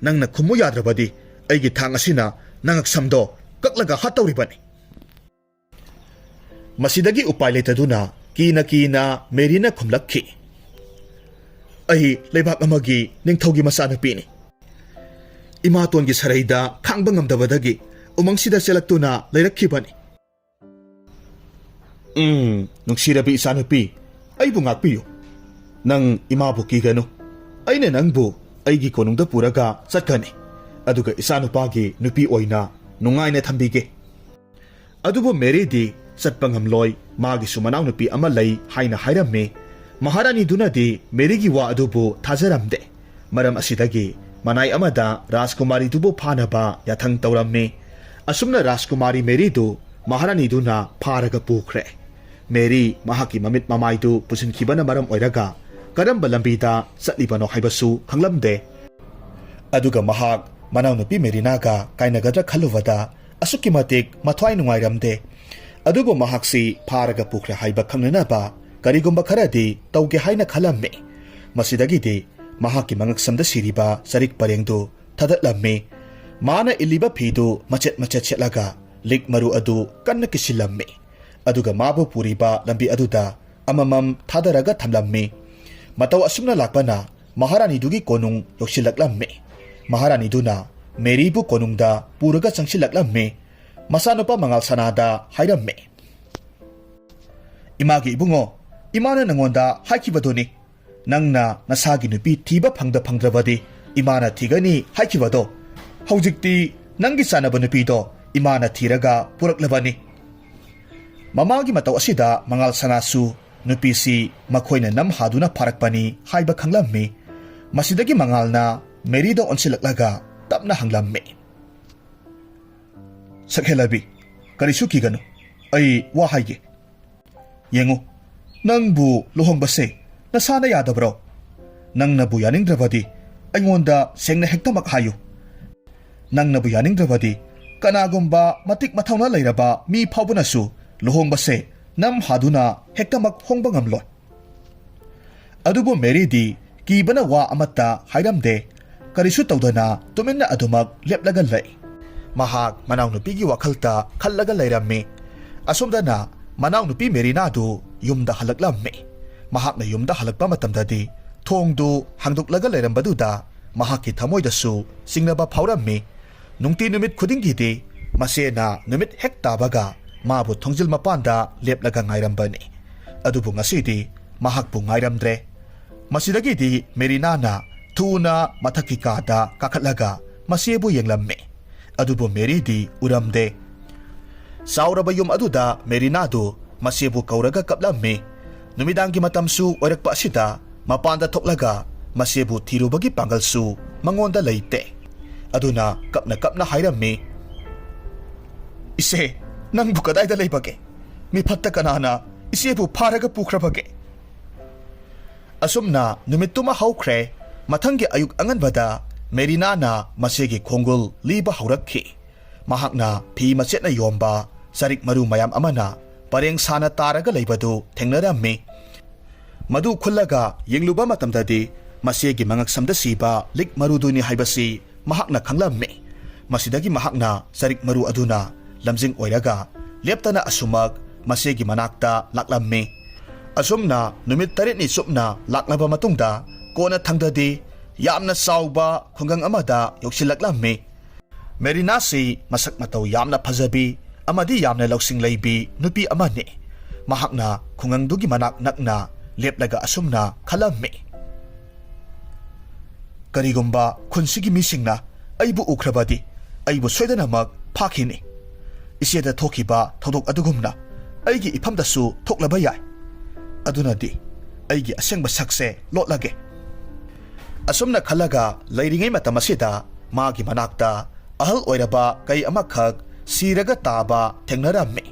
ꯅꯪꯅ ꯈꯨꯝꯃꯨ ꯌꯥꯗ꯭ꯔꯕꯗꯤ ꯑꯩꯒꯤ ꯊꯥꯡ ꯑꯁꯤꯅ ꯅꯉꯛꯁꯝꯗꯣ ꯀꯛꯂꯒ ꯍꯥꯠꯇꯧꯔꯤꯕꯅꯤ꯫ ꯃꯁꯤꯗꯒꯤ ꯎꯄꯥꯏ ꯂꯩꯇꯗꯨꯅ ꯀꯤꯅ ꯀꯤꯅ ꯃꯦꯔꯤꯅ ꯈꯨꯝꯂꯛꯈꯤ, ꯑꯩ ꯂꯩꯕꯥꯛ ꯑꯃꯒꯤ ꯅꯤꯡꯊꯧꯒꯤ ꯃꯆꯥꯅꯨꯄꯤꯅꯤ꯫ ꯏꯃꯥꯇꯣꯟꯒꯤ ꯁꯔꯩꯗ ꯈꯥꯡꯕ ꯉꯝꯗꯕꯗꯒꯤ ꯎꯃꯪꯁꯤꯗ ꯆꯦꯜꯂꯛꯇꯨꯅ ꯂꯩꯔꯛꯈꯤꯕꯅꯤ꯫ ꯅꯨꯡꯁꯤꯔꯕꯤ ꯏꯆꯥꯅꯨꯄꯤ, ꯑꯩꯕꯨ ꯉꯥꯛꯄꯤꯌꯨ꯫ ꯅꯪ ꯏꯃꯥꯕꯨ ꯀꯤꯒꯅꯨ꯫ ꯑꯩꯅ ꯅꯪꯕꯨ ꯑꯩꯒꯤ ꯀꯣꯅꯨꯡꯗ ꯄꯨꯔꯒ ꯆꯠꯀꯅꯤ, ꯑꯗꯨꯒ ꯏꯆꯥꯅꯨꯄꯥꯒꯤ ꯅꯨꯄꯤ ꯑꯣꯏꯅ ꯅꯨꯡꯉꯥꯏꯅ ꯊꯝꯕꯤꯒꯦ꯫ ꯑꯗꯨꯕꯨ ꯃꯦꯔꯤꯗꯤ ꯆꯠꯄ ꯉꯝꯂꯣꯏ, ꯃꯥꯒꯤꯁꯨ ꯃꯅꯥꯎꯅꯨꯄꯤ ꯑꯃ ꯂꯩ ꯍꯥꯏꯅ ꯍꯥꯏꯔꯝꯃꯤ꯫ ꯃꯍꯥꯔꯥꯅꯤꯗꯨꯅꯗꯤ ꯃꯦꯔꯤꯒꯤ ꯋꯥ ꯑꯗꯨꯕꯨ ꯊꯥꯖꯔꯝꯗꯦ꯫ ꯃꯔꯝ ꯑꯁꯤꯗꯒꯤ ꯃꯅꯥꯏ ꯑꯃꯗ ꯔꯥꯖꯀꯨꯃꯥꯔꯤꯗꯨꯕꯨ ꯐꯥꯅꯕ ꯌꯥꯊꯪ ꯇꯧꯔꯝꯃꯤ꯫ ꯑꯁꯨꯝꯅ ꯔꯥꯖꯀꯨꯃꯥꯔꯤ ꯃꯦꯔꯤꯗꯨ ꯃꯍꯥꯔꯥꯅꯤꯗꯨꯅ ꯐꯥꯔꯒ ꯄꯨꯈ꯭ꯔꯦ꯫ ꯃꯦꯔꯤ ꯃꯍꯥꯛꯀꯤ ꯃꯃꯤꯠ ꯃꯃꯥꯏꯗꯨ ꯄꯨꯁꯤꯟꯈꯤꯕꯅ ꯃꯔꯝ ꯑꯣꯏꯔꯒ ꯀꯔꯝꯕ ꯂꯝꯕꯤꯗ ꯆꯠꯂꯤꯕꯅꯣ ꯍꯥꯏꯕꯁꯨ ꯈꯪꯂꯝꯗꯦ꯫ ꯑꯗꯨꯒ ꯃꯍꯥꯛ ꯃꯅꯥꯎꯅꯨꯄꯤ ꯃꯦꯔꯤꯅꯥꯒ ꯀꯥꯏꯅꯒꯗ꯭ꯔꯥ ꯈꯜꯂꯨꯕꯗ ꯑꯁꯨꯛꯀꯤ ꯃꯇꯤꯛ ꯃꯊ꯭ꯋꯥꯏ ꯅꯨꯡꯉꯥꯏꯔꯝꯗꯦ꯫ ꯑꯗꯨꯕꯨ ꯃꯍꯥꯛꯁꯤ ꯐꯥꯔꯒ ꯄꯨꯈ꯭ꯔꯦ ꯍꯥꯏꯕ ꯈꯪꯅꯅꯕ ꯀꯔꯤꯒꯨꯝꯕ ꯈꯔꯗꯤ ꯇꯧꯒꯦ ꯍꯥꯏꯅ ꯈꯜꯂꯝꯃꯤ꯫ ꯃꯁꯤꯗꯒꯤꯗꯤ ꯃꯍꯥꯛꯀꯤ ꯃꯉꯛꯁꯝꯗ ꯁꯤꯔꯤꯕ ꯆꯔꯤꯛ ꯄꯔꯦꯡꯗꯨ ꯊꯥꯗꯠꯂꯝꯃꯤ꯫ ꯃꯥꯅ ꯏꯜꯂꯤꯕ ꯐꯤꯗꯨ ꯃꯆꯦꯠ ꯃꯆꯦꯠ ꯁꯦꯠꯂꯒ ꯂꯤꯛ ꯃꯔꯨ ꯑꯗꯨ ꯀꯟꯅ ꯀꯤꯁꯤꯜꯂꯝꯃꯤ꯫ ꯑꯗꯨꯒ ꯃꯥꯕꯨ ꯄꯨꯔꯤꯕ ꯂꯝꯕꯤ ꯑꯗꯨꯗ ꯑꯃꯃꯝ ꯊꯥꯗꯔꯒ ꯊꯝꯂꯝꯃꯤ꯫ ꯃꯇꯧ ꯑꯁꯨꯝꯅ ꯂꯥꯛꯄꯅ ꯃꯍꯥꯔꯥꯅꯤꯗꯨꯒꯤ ꯀꯣꯅꯨꯡ ꯌꯧꯁꯤꯜꯂꯛꯂꯝꯃꯤ꯫ ꯃꯍꯥꯔꯥꯅꯤꯗꯨꯅ ꯃꯦꯔꯤꯕꯨ ꯀꯣꯅꯨꯡꯗ ꯄꯨꯔꯒ ꯆꯪꯁꯤꯜꯂꯛꯂꯝꯃꯤ꯫ ꯃꯆꯥꯅꯨꯄꯥ ꯃꯉꯥꯜ ꯁꯅꯥꯗ ꯍꯥꯏꯔꯝꯃꯤ, ꯏꯃꯥꯒꯤ ꯏꯕꯨꯡꯉꯣ, ꯏꯃꯥꯅ ꯅꯉꯣꯟꯗ ꯍꯥꯏꯈꯤꯕꯗꯨꯅꯤ, ꯅꯪꯅ ꯅꯁꯥꯒꯤ ꯅꯨꯄꯤ ꯊꯤꯕ ꯐꯪꯗ꯭ꯔꯕꯗꯤ ꯏꯃꯥꯅ ꯊꯤꯒꯅꯤ ꯍꯥꯏꯈꯤꯕꯗꯣ꯫ ꯍꯧꯖꯤꯛꯇꯤ ꯅꯪꯒꯤ ꯆꯥꯟꯅꯕ ꯅꯨꯄꯤꯗꯣ ꯏꯃꯥꯅ ꯊꯤꯔꯒ ꯄꯨꯔꯛꯂꯕꯅꯤ꯫ ꯃꯃꯥꯒꯤ ꯃꯇꯧ ꯑꯁꯤꯗ ꯃꯉꯥꯜ ꯁꯅꯥꯁꯨ ꯅꯨꯄꯤꯁꯤ ꯃꯈꯣꯏꯅ ꯅꯝ ꯍꯥꯗꯨꯅ ꯐꯥꯔꯛꯄꯅꯤ ꯍꯥꯏꯕ ꯈꯪꯂꯝꯃꯤ꯫ ꯃꯁꯤꯗꯒꯤ ꯃꯉꯥꯜꯅ ꯃꯦꯔꯤꯗ ꯑꯣꯟꯁꯤꯜꯂꯛꯂꯒ ꯇꯞꯅ ꯍꯪꯂꯝꯃꯤ, ꯁꯛꯍꯦꯜꯂꯕꯤ, ꯀꯔꯤꯁꯨ ꯀꯤꯒꯅꯨ, ꯑꯩ ꯋꯥ ꯍꯥꯏꯒꯦ꯫ ꯌꯦꯡꯉꯨ, ꯅꯪꯕꯨ ꯂꯨꯍꯣꯡꯕꯁꯦ ꯅꯁꯥꯅ ꯌꯥꯗꯕ꯭ꯔꯣ? ꯅꯪꯅꯕꯨ ꯌꯥꯅꯤꯡꯗ꯭ꯔꯕꯗꯤ ꯑꯩꯉꯣꯟꯗ ꯁꯦꯡꯅ ꯍꯦꯛꯇꯃꯛ ꯍꯥꯏꯌꯨ꯫ ꯅꯪꯅꯕꯨ ꯌꯥꯅꯤꯡꯗ꯭ꯔꯕꯗꯤ ꯀꯅꯥꯒꯨꯝꯕ ꯃꯇꯤꯛ ꯃꯊꯧꯅꯥ ꯂꯩꯔꯕ ꯃꯤ ꯐꯥꯎꯕꯅꯁꯨ ꯂꯨꯍꯣꯡꯕꯁꯦ ꯅꯝ ꯍꯥꯗꯨꯅ ꯍꯦꯛꯇꯃꯛ ꯍꯣꯡꯕ ꯉꯝꯂꯣꯏ꯫ ꯑꯗꯨꯕꯨ ꯃꯦꯔꯤꯗꯤ ꯀꯤꯕꯅ ꯋꯥ ꯑꯃꯠꯇ ꯍꯥꯏꯔꯝꯗꯦ꯫ ꯀꯔꯤꯁꯨ ꯇꯧꯗꯅ ꯇꯨꯃꯤꯟꯅ ꯑꯗꯨꯃꯛ ꯂꯦꯞꯂꯒ ꯂꯩ꯫ ꯃꯍꯥꯛ ꯃꯅꯥꯎꯅꯨꯄꯤꯒꯤ ꯋꯥꯈꯜꯗ ꯈꯜꯂꯒ ꯂꯩꯔꯝꯃꯤ꯫ ꯑꯁꯣꯝꯗꯅ ꯃꯅꯥꯎꯅꯨꯄꯤ ꯃꯦꯔꯤꯅꯥꯗꯨ ꯌꯨꯝꯗ ꯍꯜꯂꯛꯂꯝꯃꯤ꯫ ꯃꯍꯥꯛꯅ ꯌꯨꯝꯗ ꯍꯜꯂꯛꯄ ꯃꯇꯝꯗꯗꯤ ꯊꯣꯡꯗꯨ ꯍꯥꯡꯗꯣꯛꯂꯒ ꯂꯩꯔꯝꯕꯗꯨꯗ ꯃꯍꯥꯛꯀꯤ ꯊꯃꯣꯏꯗꯁꯨ ꯆꯤꯡꯅꯕ ꯐꯥꯎꯔꯝꯃꯤ꯫ ꯅꯨꯡꯇꯤ ꯅꯨꯃꯤꯠ ꯈꯨꯗꯤꯡꯒꯤꯗꯤ ꯃꯁꯦꯅ ꯅꯨꯃꯤꯠ ꯍꯦꯛ ꯇꯥꯕꯒ ꯃꯥꯕꯨ ꯊꯣꯡꯖꯤꯜ ꯃꯄꯥꯟꯗ ꯂꯦꯞꯂꯒ ꯉꯥꯏꯔꯝꯕꯅꯤ꯫ ꯑꯗꯨꯕꯨ ꯉꯁꯤꯗꯤ ꯃꯍꯥꯛꯄꯨ ꯉꯥꯏꯔꯝꯗ꯭ꯔꯦ꯫ ꯃꯁꯤꯗꯒꯤꯗꯤ ꯃꯦꯔꯤꯅꯥꯅ ꯊꯨꯅ ꯃꯊꯛꯀꯤ ꯀꯥꯗ ꯀꯥꯈꯠꯂꯒ ꯃꯁꯦꯕꯨ ꯌꯦꯡꯂꯝꯃꯤ꯫ ꯑꯗꯨꯕꯨ ꯃꯦꯔꯤꯗꯤ ꯎꯔꯝꯗꯦ꯫ ꯆꯥꯎꯔꯕ ꯌꯨꯝ ꯑꯗꯨꯗ ꯃꯦꯔꯤꯅꯥꯗꯨ ꯃꯁꯦꯕꯨ ꯀꯧꯔꯒ ꯀꯞꯂꯝꯃꯤ꯫ ꯅꯨꯃꯤꯗꯥꯡꯒꯤ ꯃꯇꯝꯁꯨ ꯑꯣꯏꯔꯛꯄ ꯑꯁꯤꯗ ꯃꯄꯥꯟꯗ ꯊꯣꯛꯂꯒ ꯃꯁꯦꯕꯨ ꯊꯤꯔꯨꯕꯒꯤ ꯄꯥꯡꯒꯜꯁꯨ ꯃꯉꯣꯟꯗ ꯂꯩꯇꯦ꯫ ꯑꯗꯨꯅ ꯀꯞꯅ ꯀꯞꯅ ꯍꯥꯏꯔꯝꯃꯤ, ꯏꯆꯦ, ꯅꯪꯕꯨ ꯀꯗꯥꯏꯗ ꯂꯩꯕꯒꯦ? ꯃꯤꯐꯠꯇ ꯀꯅꯥꯅ ꯏꯆꯦꯕꯨ ꯐꯥꯔꯒ ꯄꯨꯈ꯭ꯔꯕꯒꯦ? ꯑꯁꯨꯝꯅ ꯅꯨꯃꯤꯠꯇꯨꯃ ꯍꯧꯈ꯭ꯔꯦ꯫ ꯃꯊꯪꯒꯤ ꯑꯌꯨꯛ ꯑꯉꯟꯕꯗ ꯃꯦꯔꯤꯅꯥꯅ ꯃꯁꯦꯒꯤ ꯈꯣꯡꯒꯨꯜ ꯂꯤꯕ ꯍꯧꯔꯛꯈꯤ꯫ ꯃꯍꯥꯛꯅ ꯐꯤ ꯃꯆꯦꯠꯅ ꯌꯣꯝꯕ ꯆꯔꯤꯛ ꯃꯔꯨ ꯃꯌꯥꯝ ꯑꯃꯅ ꯄꯔꯦꯡ ꯁꯥꯅ ꯇꯥꯔꯒ ꯂꯩꯕꯗꯨ ꯊꯦꯡꯅꯔꯝꯃꯤ꯫ ꯃꯗꯨ ꯈꯨꯜꯂꯒ ꯌꯦꯡꯂꯨꯕ ꯃꯇꯝꯗꯗꯤ ꯃꯁꯦꯒꯤ ꯃꯉꯛꯁꯝꯗ ꯁꯤꯕ ꯂꯤꯛ ꯃꯔꯨꯗꯨꯅꯤ ꯍꯥꯏꯕꯁꯤ ꯃꯍꯥꯛꯅ ꯈꯪꯂꯝꯃꯤ꯫ ꯃꯁꯤꯗꯒꯤ ꯃꯍꯥꯛꯅ ꯆꯔꯤꯛ ꯃꯔꯨ ꯑꯗꯨꯅ ꯂꯝꯖꯤꯡ ꯑꯣꯏꯔꯒ ꯂꯦꯞꯇꯅ ꯑꯁꯨꯃꯛ ꯃꯁꯦꯒꯤ ꯃꯅꯥꯛꯇ ꯂꯥꯛꯂꯝꯃꯤ꯫ ꯑꯁꯨꯝꯅ ꯅꯨꯃꯤꯠ 8ꯅꯤ ꯆꯨꯞꯅ ꯂꯥꯛꯂꯕ ꯃꯇꯨꯡꯗ ꯀꯣꯟꯅ ꯊꯪꯗꯗꯤ ꯌꯥꯝꯅ ꯆꯥꯎꯕ ꯈꯨꯡꯒꯪ ꯑꯃꯗ ꯌꯧꯁꯤꯜꯂꯛꯂꯝꯃꯤ꯫ ꯃꯦꯔꯤꯅꯥꯁꯤ ꯃꯁꯛ ꯃꯇꯧ ꯌꯥꯝꯅ ꯐꯖꯕꯤ ꯑꯃꯗꯤ ꯌꯥꯝꯅ ꯂꯧꯁꯤꯡ ꯂꯩꯕꯤ ꯅꯨꯄꯤ ꯑꯃꯅꯤ꯫ ꯃꯍꯥꯛꯅ ꯈꯨꯡꯒꯪꯗꯨꯒꯤ ꯃꯅꯥꯛ ꯅꯛꯅ ꯂꯦꯞꯂꯒ ꯑꯁꯨꯝꯅ ꯈꯜꯂꯝꯃꯤ, ꯀꯔꯤꯒꯨꯝꯕ ꯈꯨꯟꯁꯤꯒꯤ ꯃꯤꯁꯤꯡꯅ ꯑꯩꯕꯨ ꯎꯈ꯭ꯔꯕꯗꯤ ꯑꯩꯕꯨ ꯁꯣꯏꯗꯅꯃꯛ ꯐꯥꯈꯤꯅꯤ꯫ ꯏꯆꯦꯗ ꯊꯣꯛꯈꯤꯕ ꯊꯧꯗꯣꯛ ꯑꯗꯨꯒꯨꯝꯅ ꯑꯩꯒꯤ ꯏꯐꯝꯗꯁꯨ ꯊꯣꯛꯂꯕ ꯌꯥꯏ꯫ ꯑꯗꯨꯅꯗꯤ ꯑꯩꯒꯤ ꯑꯁꯦꯡꯕ ꯁꯛꯁꯦ ꯂꯣꯠꯂꯒꯦ꯫ ꯑꯁꯨꯝꯅ ꯈꯜꯂꯒ ꯂꯩꯔꯤꯉꯩ ꯃꯇꯝ ꯑꯁꯤꯗ ꯃꯥꯒꯤ ꯃꯅꯥꯛꯇ ꯑꯍꯜ ꯑꯣꯏꯔꯕ ꯀꯩ ꯑꯃꯈꯛ ꯁꯤꯔꯒ ꯇꯥꯕ ꯊꯦꯡꯅꯔꯝꯃꯤ꯫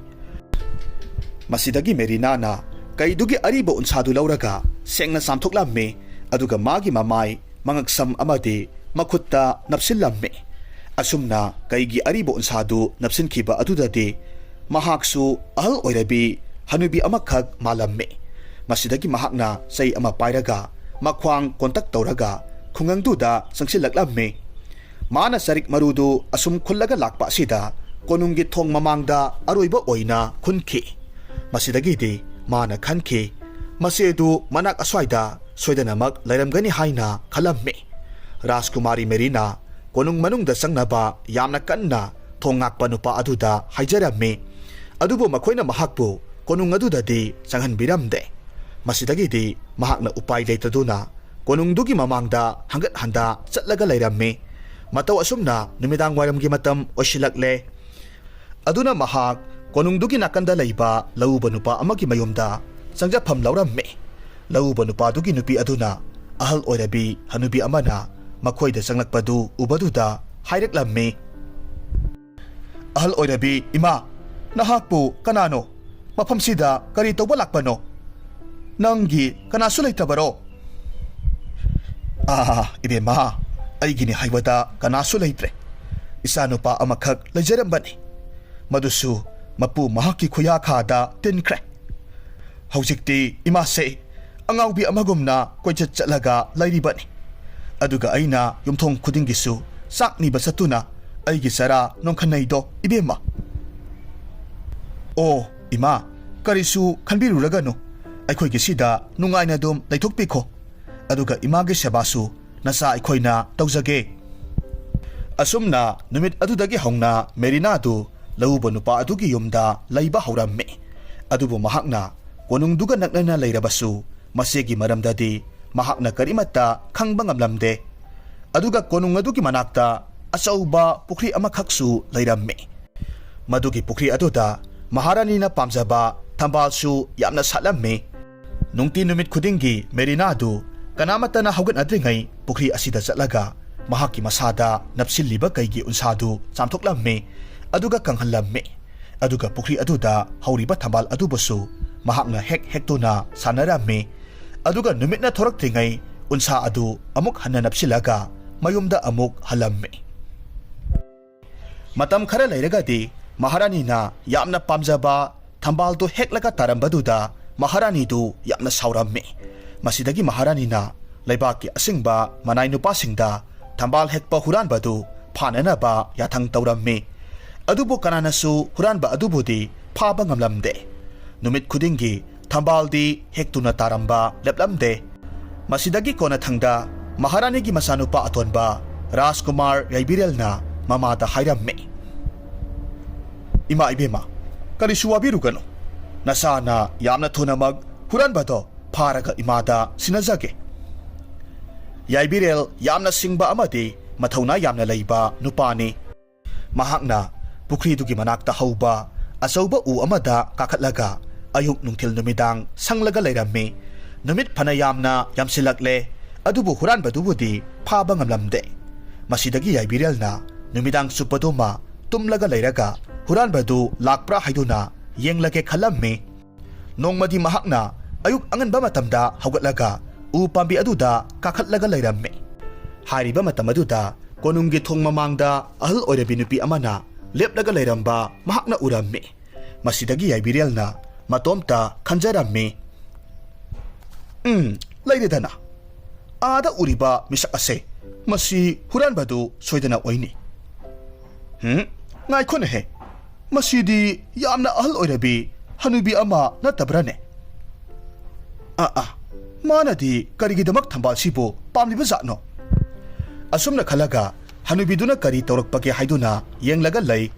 ꯃꯁꯤꯗꯒꯤ ꯃꯦꯔꯤꯅꯥꯅ ꯀꯩꯗꯨꯒꯤ ꯑꯔꯤꯕ ꯎꯟꯁꯥꯗꯨ ꯂꯧꯔꯒ ꯁꯦꯡꯅ ꯆꯥꯝꯊꯣꯛꯂꯝꯃꯤ, ꯑꯗꯨꯒ ꯃꯥꯒꯤ ꯃꯃꯥꯏ, ꯃꯉꯛꯁꯝ ꯑꯃꯗꯤ ꯃꯈꯨꯠꯇ ꯅꯞꯁꯤꯜꯂꯝꯃꯤ꯫ ꯑꯁꯨꯝꯅ ꯀꯩꯒꯤ ꯑꯔꯤꯕ ꯎꯟꯁꯥꯗꯨ ꯅꯞꯁꯤꯟꯈꯤꯕ ꯑꯗꯨꯗꯗꯤ ꯃꯍꯥꯛꯁꯨ ꯑꯍꯜ ꯑꯣꯏꯔꯕꯤ ꯍꯅꯨꯕꯤ ꯑꯃꯈꯛ ꯃꯥꯜꯂꯝꯃꯤ꯫ ꯃꯁꯤꯗꯒꯤ ꯃꯍꯥꯛꯅ ꯆꯩ ꯑꯃ ꯄꯥꯏꯔꯒ ꯃꯈ꯭ꯋꯥꯡ ꯀꯣꯟꯇꯛ ꯇꯧꯔꯒ ꯈꯨꯡꯒꯪꯗꯨꯗ ꯆꯪꯁꯤꯜꯂꯛꯂꯝꯃꯤ꯫ ꯃꯥꯅ ꯆꯔꯤꯛ ꯃꯔꯨꯗꯨ ꯑꯁꯨꯝ ꯈꯨꯜꯂꯒ ꯂꯥꯛꯄ ꯑꯁꯤꯗ ꯀꯣꯅꯨꯡꯒꯤ ꯊꯣꯡ ꯃꯃꯥꯡꯗ ꯑꯔꯣꯏꯕ ꯑꯣꯏꯅ ꯈꯨꯟꯈꯤ꯫ ꯃꯁꯤꯗꯒꯤꯗꯤ ꯃꯥꯅ ꯈꯟꯈꯤ ꯃꯆꯦꯗꯨ ꯃꯅꯥꯛ ꯑꯁ꯭ꯋꯥꯏꯗ ꯁꯣꯏꯗꯅꯃꯛ ꯂꯩꯔꯝꯒꯅꯤ ꯍꯥꯏꯅ ꯈꯜꯂꯝꯃꯤ꯫ ꯔꯥꯖꯀꯨꯃꯥꯔꯤ ꯃꯦꯔꯤꯅꯥ ꯀꯣꯅꯨꯡ ꯃꯅꯨꯡꯗ ꯆꯪꯅꯕ ꯌꯥꯝꯅ ꯀꯟꯅ ꯊꯣꯡ ꯉꯥꯛꯄ ꯅꯨꯄꯥ ꯑꯗꯨꯗ ꯍꯥꯏꯖꯔꯝꯃꯤ, ꯑꯗꯨꯕꯨ ꯃꯈꯣꯏꯅ ꯃꯍꯥꯛꯄꯨ ꯀꯣꯅꯨꯡ ꯑꯗꯨꯗꯗꯤ ꯆꯪꯍꯟꯕꯤꯔꯝꯗꯦ꯫ ꯃꯁꯤꯗꯒꯤꯗꯤ ꯃꯍꯥꯛꯅ ꯎꯄꯥꯏ ꯂꯩꯇꯗꯨꯅ ꯀꯣꯅꯨꯡꯗꯨꯒꯤ ꯃꯃꯥꯡꯗ ꯍꯪꯒꯠ ꯍꯟꯗꯥ ꯆꯠꯂꯒ ꯂꯩꯔꯝꯃꯤ꯫ ꯃꯇꯧ ꯑꯁꯨꯝꯅ ꯅꯨꯃꯤꯗꯥꯡ ꯋꯥꯏꯔꯝꯒꯤ ꯃꯇꯝ ꯑꯣꯏꯁꯤꯜꯂꯛꯂꯦ꯫ ꯑꯗꯨꯅ ꯃꯍꯥꯛ ꯀꯣꯅꯨꯡꯗꯨꯒꯤ ꯅꯥꯀꯟꯗ ꯂꯩꯕ ꯂꯧꯎꯕ ꯅꯨꯄꯥ ꯑꯃꯒꯤ ꯃꯌꯨꯝꯗ ꯆꯪꯖꯐꯝ ꯂꯧꯔꯝꯃꯤ꯫ ꯂꯧꯎꯕ ꯅꯨꯄꯥꯗꯨꯒꯤ ꯅꯨꯄꯤ ꯑꯗꯨꯅ ꯑꯍꯜ ꯑꯣꯏꯔꯕꯤ ꯍꯅꯨꯕꯤ ꯑꯃꯅ ꯃꯈꯣꯏꯗ ꯆꯪꯂꯛꯄꯗꯨ ꯎꯕꯗꯨꯗ ꯍꯥꯏꯔꯛꯂꯝꯃꯤ, "ꯑꯍꯜ ꯑꯣꯏꯔꯕꯤ ꯏꯃꯥ, ꯅꯍꯥꯛꯄꯨ ꯀꯅꯥꯅꯣ? ꯃꯐꯝꯁꯤꯗ ꯀꯔꯤ ꯇꯧꯕ ꯂꯥꯛꯄꯅꯣ? ꯅꯪꯒꯤ ꯀꯅꯥꯁꯨ ꯂꯩꯇꯕꯔꯣ?" "ꯏꯕꯦꯝꯃ, ꯑꯩꯒꯤꯅꯤ ꯍꯥꯏꯕꯗ ꯀꯅꯥꯁꯨ ꯂꯩꯇ꯭ꯔꯦ꯫ ꯏꯆꯥꯅꯨꯄꯥ ꯑꯃꯈꯛ ꯂꯩꯖꯔꯝꯕꯅꯤ, ꯃꯗꯨꯁꯨ ꯃꯄꯨ ꯃꯍꯥꯛꯀꯤ ꯈꯨꯌꯥꯈꯥꯗ ꯇꯤꯟꯈ꯭ꯔꯦ꯫ ꯍꯧꯖꯤꯛꯇꯤ ꯏꯃꯥꯁꯦ ꯑꯉꯥꯎꯕꯤ ꯑꯃꯒꯨꯝꯅ ꯀꯣꯏꯆꯠ ꯆꯠꯂꯒ ꯂꯩꯔꯤꯕꯅꯤ꯫ ꯑꯗꯨꯒ ꯑꯩꯅ ꯌꯨꯝꯊꯣꯡ ꯈꯨꯗꯤꯡꯒꯤꯁꯨ ꯆꯥꯛ ꯅꯤꯕ ꯆꯠꯇꯨꯅ ꯑꯩꯒꯤ ꯆꯔꯥ ꯅꯣꯟꯈꯠꯅꯩꯗꯣ ꯏꯕꯦꯝꯃ." "ꯑꯣ ꯏꯃꯥ, ꯀꯔꯤꯁꯨ ꯈꯟꯕꯤꯔꯨꯔꯒꯅꯨ, ꯑꯩꯈꯣꯏꯒꯤ ꯁꯤꯗ ꯅꯨꯡꯉꯥꯏꯅ ꯑꯗꯨꯝ ꯂꯩꯊꯣꯛꯄꯤꯈꯣ, ꯑꯗꯨꯒ ꯏꯃꯥꯒꯤ ꯁꯦꯕꯥꯁꯨ ꯅꯆꯥ ꯑꯩꯈꯣꯏꯅ ꯇꯧꯖꯒꯦ." ꯑꯁꯨꯝꯅ ꯅꯨꯃꯤꯠ ꯑꯗꯨꯗꯒꯤ ꯍꯧꯅ ꯃꯦꯔꯤꯅꯥꯗꯨ ꯂꯧꯎꯕ ꯅꯨꯄꯥ ꯑꯗꯨꯒꯤ ꯌꯨꯝꯗ ꯂꯩꯕ ꯍꯧꯔꯝꯃꯤ꯫ ꯑꯗꯨꯕꯨ ꯃꯍꯥꯛꯅ ꯀꯣꯅꯨꯡꯗꯨꯒ ꯅꯛꯅꯅ ꯂꯩꯔꯕꯁꯨ ꯃꯁꯤꯒꯤ ꯃꯔꯝꯗꯗꯤ ꯃꯍꯥꯛꯅ ꯀꯔꯤꯃꯠꯇ ꯈꯪꯕ ꯉꯝꯂꯝꯗꯦ꯫ ꯑꯗꯨꯒ ꯀꯣꯅꯨꯡ ꯑꯗꯨꯒꯤ ꯃꯅꯥꯛꯇ ꯑꯆꯧꯕ ꯄꯨꯈ꯭ꯔꯤ ꯑꯃꯈꯛꯁꯨ ꯂꯩꯔꯝꯃꯤ꯫ ꯃꯗꯨꯒꯤ ꯄꯨꯈ꯭ꯔꯤ ꯑꯗꯨꯗ ꯃꯍꯥꯔꯥꯅꯤꯅ ꯄꯥꯝꯖꯕ ꯊꯝꯕꯥꯜꯁꯨ ꯌꯥꯝꯅ ꯁꯥꯠꯂꯝꯃꯤ꯫ ꯅꯨꯡꯇꯤ ꯅꯨꯃꯤꯠ ꯈꯨꯗꯤꯡꯒꯤ ꯃꯦꯔꯤꯅꯥꯗꯨ ꯀꯅꯥꯃꯠꯇꯅ ꯍꯧꯒꯠꯅꯗ꯭ꯔꯤꯉꯩ ꯄꯨꯈ꯭ꯔꯤ ꯑꯁꯤꯗ ꯆꯠꯂꯒ ꯃꯍꯥꯛꯀꯤ ꯃꯁꯥꯗ ꯅꯞꯁꯤꯜꯂꯤꯕ ꯀꯩꯒꯤ ꯎꯟꯁꯥꯗꯨ ꯆꯥꯝꯊꯣꯛꯂꯝꯃꯤ, ꯑꯗꯨꯒ ꯀꯪꯍꯜꯂꯝꯃꯤ꯫ ꯑꯗꯨꯒ ꯄꯨꯈ꯭ꯔꯤ ꯑꯗꯨꯗ ꯍꯧꯔꯤꯕ ꯊꯝꯕꯥꯜ ꯑꯗꯨꯕꯨꯁꯨ ꯃꯍꯥꯛꯅ ꯍꯦꯛꯇꯨꯅ ꯁꯥꯟꯅꯔꯝꯃꯤ꯫ ꯑꯗꯨꯒ ꯅꯨꯃꯤꯠꯅ ꯊꯣꯔꯛꯇ꯭ꯔꯤꯉꯩ ꯎꯟꯁꯥ ꯑꯗꯨ ꯑꯃꯨꯛ ꯍꯟꯅ ꯅꯞꯁꯤꯜꯂꯒ ꯃꯌꯨꯝꯗ ꯑꯃꯨꯛ ꯍꯜꯂꯝꯃꯤ꯫ ꯃꯇꯝ ꯈꯔ ꯂꯩꯔꯒꯗꯤ ꯃꯍꯥꯔꯥꯅꯤꯅ ꯌꯥꯝꯅ ꯄꯥꯝꯖꯕ ꯊꯝꯕꯥꯜꯗꯨ ꯍꯦꯛꯂꯒ ꯇꯥꯔꯝꯕꯗꯨꯗ ꯃꯍꯥꯔꯥꯅꯤꯗꯨ ꯌꯥꯝꯅ ꯁꯥꯎꯔꯝꯃꯤ꯫ ꯃꯁꯤꯗꯒꯤ ꯃꯍꯥꯔꯥꯅꯤꯅ ꯂꯩꯕꯥꯛꯀꯤ ꯑꯁꯤꯡꯕ ꯃꯅꯥꯏ ꯅꯨꯄꯥꯁꯤꯡꯗ ꯊꯝꯕꯥꯜ ꯍꯦꯛꯄ ꯍꯨꯔꯥꯟꯕꯗꯨ ꯐꯥꯅꯅꯕ ꯌꯥꯊꯪ ꯇꯧꯔꯝꯃꯤ꯫ ꯑꯗꯨꯕꯨ ꯀꯅꯥꯅꯁꯨ ꯍꯨꯔꯥꯟꯕ ꯑꯗꯨꯕꯨꯗꯤ ꯐꯥꯕ ꯉꯝꯂꯝꯗꯦ꯫ ꯅꯨꯃꯤꯠ ꯈꯨꯗꯤꯡꯒꯤ ꯊꯝꯕꯥꯜꯗꯤ ꯍꯦꯛꯇꯨꯅ ꯇꯥꯔꯝꯕ ꯂꯦꯞꯂꯝꯗꯦ꯫ ꯃꯁꯤꯗꯒꯤ ꯀꯣꯟꯅꯊꯪꯗ ꯃꯍꯥꯔꯥꯅꯤꯒꯤ ꯃꯆꯥꯅꯨꯄꯥ ꯑꯇꯣꯟꯕ ꯔꯥꯖꯀꯨꯃꯥꯔ ꯌꯥꯏꯕꯤꯔꯦꯜꯅ ꯃꯃꯥꯗ ꯍꯥꯏꯔꯝꯃꯤ, "ꯏꯃꯥ ꯏꯕꯦꯝꯃ, ꯀꯔꯤꯁꯨ ꯋꯥꯕꯤꯔꯨꯒꯅꯨ, ꯅꯆꯥꯅ ꯌꯥꯝꯅ ꯊꯨꯅꯃꯛ ꯍꯨꯔꯥꯟꯕꯗꯣ ꯐꯥꯔꯒ ꯏꯃꯥꯗ ꯁꯤꯟꯅꯖꯒꯦ." ꯌꯥꯏꯕꯤꯔꯦꯜ ꯌꯥꯝꯅ ꯁꯤꯡꯕ ꯑꯃꯗꯤ ꯃꯊꯧꯅꯥ ꯌꯥꯝꯅ ꯂꯩꯕ ꯅꯨꯄꯥꯅꯤ꯫ ꯃꯍꯥꯛꯅ ꯄꯨꯈ꯭ꯔꯤꯗꯨꯒꯤ ꯃꯅꯥꯛꯇ ꯍꯧꯕ ꯑꯆꯧꯕ ꯎ ꯑꯃꯗ ꯀꯥꯈꯠꯂꯒ ꯑꯌꯨꯛ ꯅꯨꯡꯊꯤꯜ ꯅꯨꯃꯤꯗꯥꯡ ꯁꯪꯂꯒ ꯂꯩꯔꯝꯃꯤ꯫ ꯅꯨꯃꯤꯠ ꯐꯅ ꯌꯥꯝꯅ ꯌꯥꯝꯁꯤꯜꯂꯛꯂꯦ, ꯑꯗꯨꯕꯨ ꯍꯨꯔꯥꯟꯕꯗꯨꯕꯨꯗꯤ ꯐꯥꯕ ꯉꯝꯂꯝꯗꯦ꯫ ꯃꯁꯤꯗꯒꯤ ꯌꯥꯏꯕꯤꯔꯦꯜꯅ ꯅꯨꯃꯤꯗꯥꯡ ꯆꯨꯞꯄꯗꯨꯃ ꯇꯨꯝꯂꯒ ꯂꯩꯔꯒ ꯍꯨꯔꯥꯟꯕꯗꯨ ꯂꯥꯛꯄ꯭ꯔꯥ ꯍꯥꯏꯗꯨꯅ ꯌꯦꯡꯂꯒꯦ ꯈꯜꯂꯝꯃꯤ꯫ ꯅꯣꯡꯃꯗꯤ ꯃꯍꯥꯛꯅ ꯑꯌꯨꯛ ꯑꯉꯟꯕ ꯃꯇꯝꯗ ꯍꯧꯒꯠꯂꯒ ꯎ ꯄꯥꯝꯕꯤ ꯑꯗꯨꯗ ꯀꯥꯈꯠꯂꯒ ꯂꯩꯔꯝꯃꯤ꯫ ꯍꯥꯏꯔꯤꯕ ꯃꯇꯝ ꯑꯗꯨꯗ ꯀꯣꯅꯨꯡꯒꯤ ꯊꯣꯡ ꯃꯃꯥꯡꯗ ꯑꯍꯜ ꯑꯣꯏꯔꯕꯤ ꯅꯨꯄꯤ ꯑꯃꯅ লেপ্ꯂꯒ ꯂꯩꯔꯝꯕ ꯃꯍꯥꯛꯅ ꯎꯔꯝꯃꯤ꯫ ꯃꯁꯤꯗꯒꯤ ꯌꯥꯏꯕꯤꯔꯦꯜꯅ ꯃꯇꯣꯝꯇ ꯈꯟꯖꯔꯝꯃꯤ, ꯂꯩꯔꯦꯗꯅ, ꯑꯥꯗ ꯎꯔꯤꯕ ꯃꯤꯁꯛ ꯑꯁꯦ ꯃꯁꯤ ꯍꯨꯔꯥꯟꯕꯗꯨ ꯁꯣꯏꯗꯅ ꯑꯣꯏꯅꯤ꯫ ꯉꯥꯏꯈꯣꯅꯦꯍꯦ, ꯃꯁꯤꯗꯤ ꯌꯥꯝꯅ ꯑꯍꯜ ꯑꯣꯏꯔꯕꯤ ꯍꯅꯨꯕꯤ ꯑꯃ ꯅꯠꯇꯕ꯭ꯔꯅꯦ? ꯃꯥꯅꯗꯤ ꯀꯔꯤꯒꯤꯗꯃꯛ ꯊꯝꯕꯥꯜꯁꯤꯕꯨ ꯄꯥꯝꯂꯤꯕ ꯖꯥꯠꯅꯣ? ꯑꯁꯨꯝꯅ ꯈꯜꯂꯒ ꯍꯅꯨꯕꯤꯗꯨꯅ ꯀꯔꯤ ꯇꯧꯔꯛꯄꯒꯦ ꯍꯥꯏꯗꯨꯅ ꯌꯦꯡꯂꯒ ꯂꯩ꯫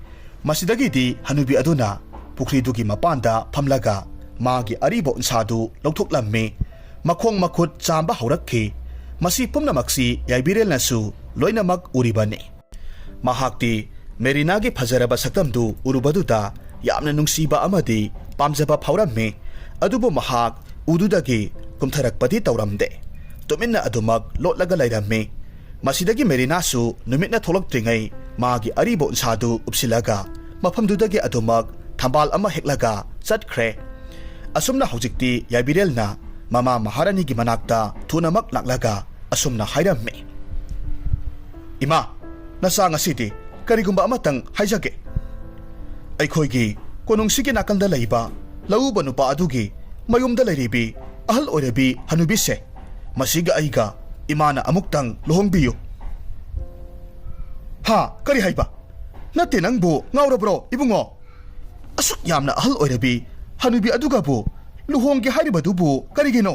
ꯃꯁꯤꯗꯒꯤꯗꯤ ꯍꯅꯨꯕꯤ ꯑꯗꯨꯅ ꯄꯨꯈ꯭ꯔꯤꯗꯨꯒꯤ ꯃꯄꯥꯟꯗ ꯐꯝꯂꯒ ꯃꯥꯒꯤ ꯑꯔꯤꯕ ꯎꯟꯁꯥꯗꯨ ꯂꯧꯊꯣꯛꯂꯝꯃꯤ꯫ ꯃꯈꯣꯡ ꯃꯈꯨꯠ ꯆꯥꯝꯕ ꯍꯧꯔꯛꯈꯤ꯫ ꯃꯁꯤ ꯄꯨꯝꯅꯃꯛꯁꯤ ꯌꯥꯏꯕꯤꯔꯦꯜꯅꯁꯨ ꯂꯣꯏꯅꯃꯛ ꯎꯔꯤꯕꯅꯤ꯫ ꯃꯍꯥꯛꯇꯤ ꯃꯦꯔꯤꯅꯥꯒꯤ ꯐꯖꯔꯕ ꯁꯛꯇꯝꯗꯨ ꯎꯔꯨꯕꯗꯨꯗ ꯌꯥꯝꯅ ꯅꯨꯡꯁꯤꯕ ꯑꯃꯗꯤ ꯄꯥꯝꯖꯕ ꯐꯥꯎꯔꯝꯃꯤ ꯑꯗꯨꯕꯨ ꯃꯍꯥꯛ ꯎꯗꯨꯗꯒꯤ ꯀꯨꯝꯊꯔꯛꯄꯗꯤ ꯇꯧꯔꯝꯗꯦ ꯇꯨꯃꯤꯟꯅ ꯑꯗꯨꯃꯛ ꯂꯣꯠꯂꯒ ꯂꯩꯔꯝꯃꯤ ꯃꯁꯤꯗꯒꯤ ꯃꯦꯔꯤꯅꯥꯁꯨ ꯅꯨꯃꯤꯠꯅ ꯊꯣꯛꯂꯛꯇ꯭ꯔꯤꯉꯩ ꯃꯥꯒꯤ ꯑꯔꯤꯕ ꯎꯟꯁꯥꯗꯨ ꯎꯞꯁꯤꯜꯂꯒ ꯃꯐꯝꯗꯨꯗꯒꯤ ꯑꯗꯨꯃꯛ ꯊꯝꯕꯥꯜ ꯑꯃ ꯍꯦꯛꯂꯒ ꯆꯠꯈ꯭ꯔꯦ ꯑꯁꯨꯝꯅ ꯍꯧꯖꯤꯛꯇꯤ ꯌꯥꯏꯕꯤꯔꯦꯜꯅ ꯃꯃꯥ ꯃꯍꯥꯔꯥꯅꯤꯒꯤ ꯃꯅꯥꯛꯇ ꯊꯨꯅꯃꯛ ꯂꯥꯛꯂꯒ ꯑꯁꯨꯝꯅ ꯍꯥꯏꯔꯝꯃꯤ ꯏꯃꯥ ꯅꯆꯥ ꯉꯁꯤꯗꯤ ꯀꯔꯤꯒꯨꯝꯕ ꯑꯃꯇꯪ ꯍꯥꯏꯖꯒꯦ ꯑꯩꯈꯣꯏꯒꯤ ꯀꯣꯅꯨꯡꯁꯤꯒꯤ ꯅꯥꯀꯟꯗ ꯂꯩꯕ ꯂꯧꯎꯕ ꯅꯨꯄꯥ ꯑꯗꯨꯒꯤ ꯃꯌꯨꯝꯗ ꯂꯩꯔꯤꯕꯤ ꯑꯍꯜ ꯑꯣꯏꯔꯕꯤ ꯍꯅꯨꯕꯤꯁꯦ ꯃꯁꯤꯒ ꯑꯩꯒ ꯏꯃꯥꯅ ꯑꯃꯨꯛꯇꯪ ꯂꯨꯍꯣꯡꯕꯤꯌꯨ ꯍꯥ ꯀꯔꯤ ꯍꯥꯏꯕ ꯅꯠꯇꯦ ꯅꯪꯕꯨ ꯉꯥꯎꯔꯕ꯭ꯔꯣ ꯏꯕꯨꯡꯉꯣ ꯑꯁꯨꯛ ꯌꯥꯝꯅ ꯑꯍꯜ ꯑꯣꯏꯔꯕꯤ ꯍꯅꯨꯕꯤ ꯑꯗꯨꯒꯕꯨ ꯂꯨꯍꯣꯡꯒꯦ ꯍꯥꯏꯔꯤꯕꯗꯨꯕꯨ ꯀꯔꯤꯒꯤꯅꯣ